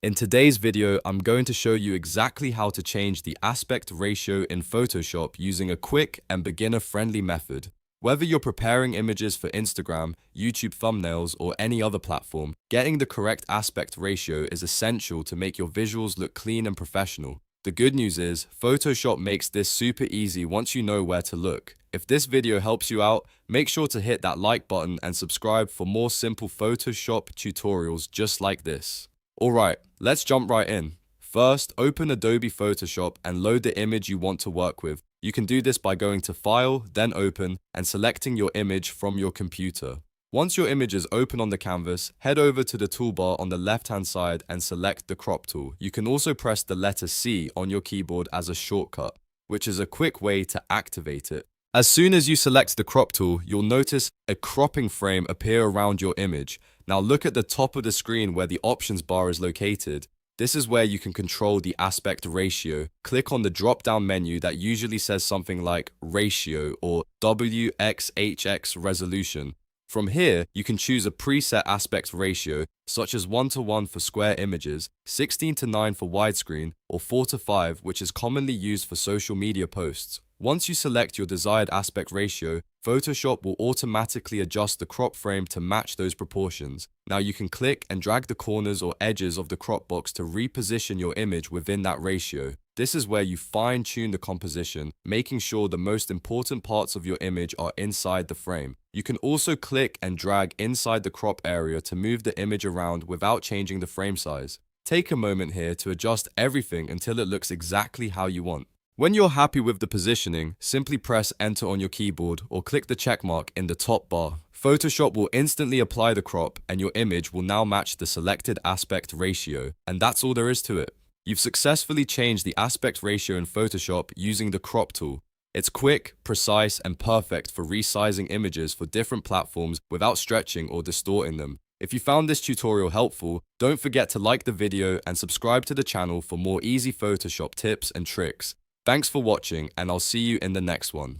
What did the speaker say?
In today's video, I'm going to show you exactly how to change the aspect ratio in Photoshop using a quick and beginner-friendly method. Whether you're preparing images for Instagram, YouTube thumbnails, or any other platform, getting the correct aspect ratio is essential to make your visuals look clean and professional. The good news is, Photoshop makes this super easy once you know where to look. If this video helps you out, make sure to hit that like button and subscribe for more simple Photoshop tutorials just like this. Alright, let's jump right in. First, open Adobe Photoshop and load the image you want to work with. You can do this by going to File, then Open, and selecting your image from your computer. Once your image is open on the canvas, head over to the toolbar on the left-hand side and select the crop tool. You can also press the letter C on your keyboard as a shortcut, which is a quick way to activate it. As soon as you select the crop tool, you'll notice a cropping frame appear around your image. Now look at the top of the screen where the options bar is located. This is where you can control the aspect ratio. Click on the drop-down menu that usually says something like Ratio or WXHX Resolution. From here, you can choose a preset aspect ratio, such as 1:1 for square images, 16:9 for widescreen, or 4:5, which is commonly used for social media posts. Once you select your desired aspect ratio, Photoshop will automatically adjust the crop frame to match those proportions. Now you can click and drag the corners or edges of the crop box to reposition your image within that ratio. This is where you fine-tune the composition, making sure the most important parts of your image are inside the frame. You can also click and drag inside the crop area to move the image around without changing the frame size. Take a moment here to adjust everything until it looks exactly how you want. When you're happy with the positioning, simply press Enter on your keyboard or click the check mark in the top bar. Photoshop will instantly apply the crop and your image will now match the selected aspect ratio. And that's all there is to it. You've successfully changed the aspect ratio in Photoshop using the crop tool. It's quick, precise, and perfect for resizing images for different platforms without stretching or distorting them. If you found this tutorial helpful, don't forget to like the video and subscribe to the channel for more easy Photoshop tips and tricks. Thanks for watching, and I'll see you in the next one.